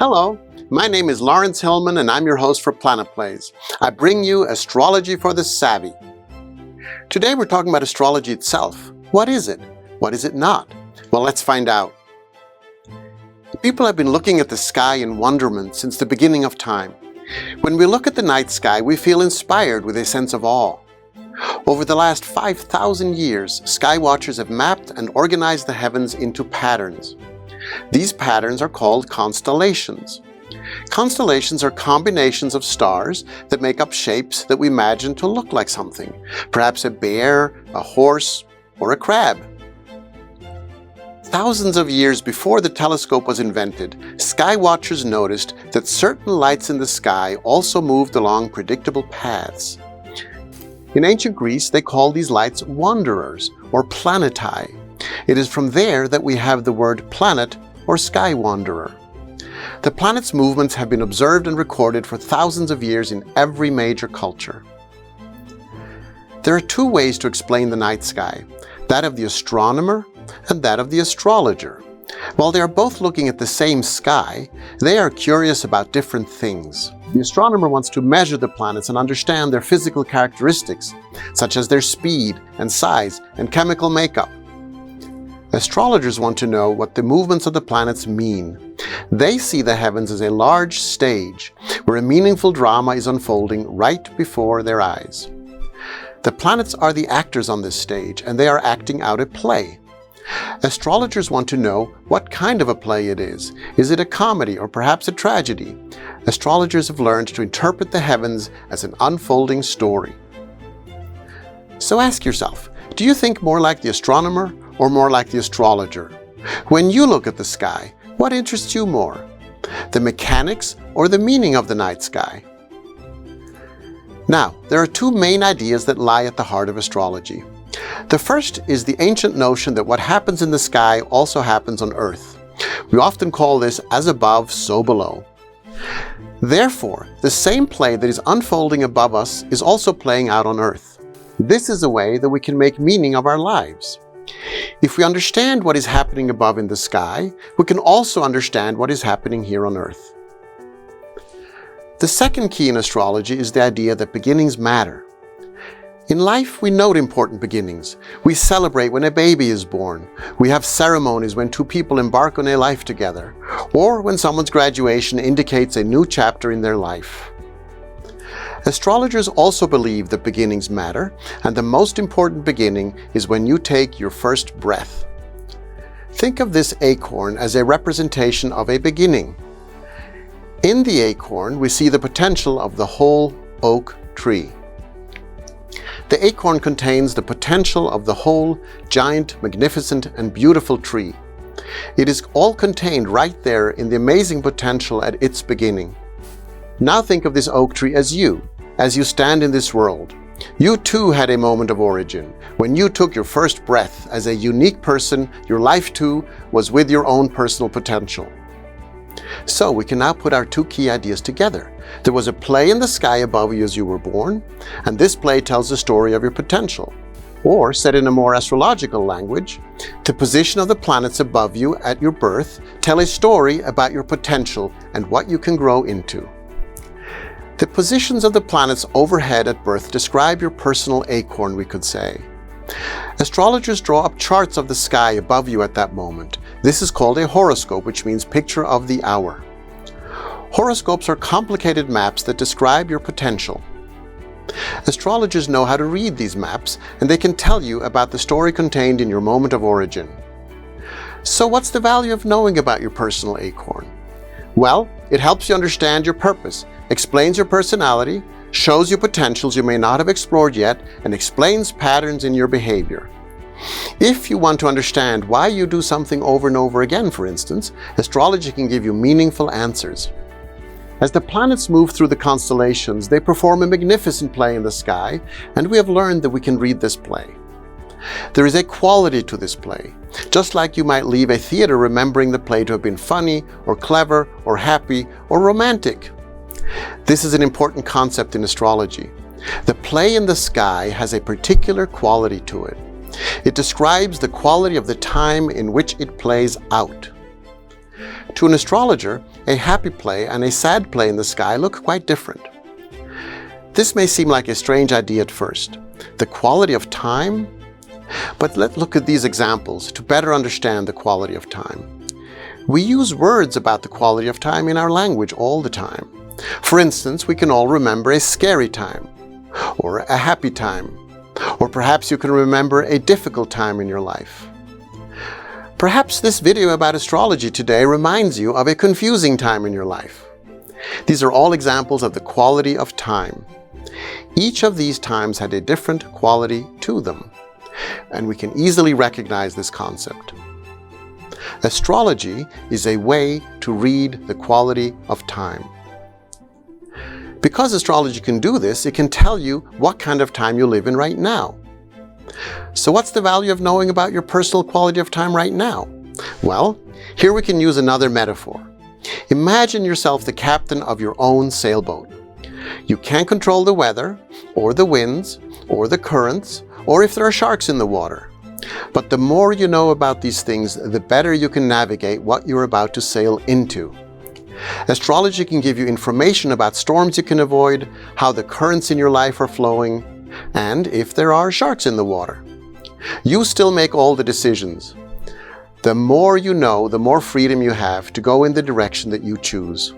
Hello, my name is Laurence Hillman and I'm your host for PlanetPlays. I bring you astrology for the savvy. Today we're talking about astrology itself. What is it? What is it not? Well, let's find out. People have been looking at the sky in wonderment since the beginning of time. When we look at the night sky, we feel inspired with a sense of awe. Over the last 5,000 years, sky watchers have mapped and organized the heavens into patterns. These patterns are called constellations. Constellations are combinations of stars that make up shapes that we imagine to look like something, perhaps a bear, a horse, or a crab. Thousands of years before the telescope was invented, sky watchers noticed that certain lights in the sky also moved along predictable paths. In ancient Greece, they called these lights wanderers, or planetae. It is from there that we have the word planet, or sky wanderer. The planet's movements have been observed and recorded for thousands of years in every major culture. There are two ways to explain the night sky, that of the astronomer and that of the astrologer. While they are both looking at the same sky, they are curious about different things. The astronomer wants to measure the planets and understand their physical characteristics, such as their speed and size and chemical makeup. Astrologers want to know what the movements of the planets mean. They see the heavens as a large stage where a meaningful drama is unfolding right before their eyes. The planets are the actors on this stage, and they are acting out a play. Astrologers want to know what kind of a play it is. Is it a comedy or perhaps a tragedy? Astrologers have learned to interpret the heavens as an unfolding story. So ask yourself, do you think more like the astronomer or more like the astrologer? When you look at the sky, what interests you more? The mechanics or the meaning of the night sky? Now, there are two main ideas that lie at the heart of astrology. The first is the ancient notion that what happens in the sky also happens on Earth. We often call this as above, so below. Therefore, the same play that is unfolding above us is also playing out on Earth. This is a way that we can make meaning of our lives. If we understand what is happening above in the sky, we can also understand what is happening here on Earth. The second key in astrology is the idea that beginnings matter. In life, we note important beginnings. We celebrate when a baby is born. We have ceremonies when two people embark on a life together, or when someone's graduation indicates a new chapter in their life. Astrologers also believe that beginnings matter, and the most important beginning is when you take your first breath. Think of this acorn as a representation of a beginning. In the acorn, we see the potential of the whole oak tree. The acorn contains the potential of the whole giant, magnificent, and beautiful tree. It is all contained right there in the amazing potential at its beginning. Now think of this oak tree as you stand in this world. You too had a moment of origin. When you took your first breath as a unique person, your life too was with your own personal potential. So we can now put our two key ideas together. There was a play in the sky above you as you were born, and this play tells the story of your potential. Or, said in a more astrological language, the position of the planets above you at your birth tell a story about your potential and what you can grow into. The positions of the planets overhead at birth describe your personal acorn, we could say. Astrologers draw up charts of the sky above you at that moment. This is called a horoscope, which means picture of the hour. Horoscopes are complicated maps that describe your potential. Astrologers know how to read these maps, and they can tell you about the story contained in your moment of origin. So what's the value of knowing about your personal acorn? Well, it helps you understand your purpose, explains your personality, shows you potentials you may not have explored yet, and explains patterns in your behavior. If you want to understand why you do something over and over again, for instance, astrology can give you meaningful answers. As the planets move through the constellations, they perform a magnificent play in the sky, and we have learned that we can read this play. There is a quality to this play, just like you might leave a theater remembering the play to have been funny, or clever, or happy, or romantic. This is an important concept in astrology. The play in the sky has a particular quality to it. It describes the quality of the time in which it plays out. To an astrologer, a happy play and a sad play in the sky look quite different. This may seem like a strange idea at first. The quality of time? But let's look at these examples to better understand the quality of time. We use words about the quality of time in our language all the time. For instance, we can all remember a scary time, or a happy time, or perhaps you can remember a difficult time in your life. Perhaps this video about astrology today reminds you of a confusing time in your life. These are all examples of the quality of time. Each of these times had a different quality to them, and we can easily recognize this concept. Astrology is a way to read the quality of time. Because astrology can do this, it can tell you what kind of time you live in right now. So what's the value of knowing about your personal quality of time right now? Well, here we can use another metaphor. Imagine yourself the captain of your own sailboat. You can't control the weather, or the winds, or the currents, or if there are sharks in the water. But the more you know about these things, the better you can navigate what you're about to sail into. Astrology can give you information about storms you can avoid, how the currents in your life are flowing, and if there are sharks in the water. You still make all the decisions. The more you know, the more freedom you have to go in the direction that you choose.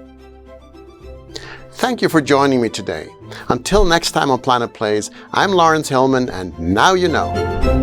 Thank you for joining me today. Until next time on Planet Plays, I'm Laurence Hillman, and now you know.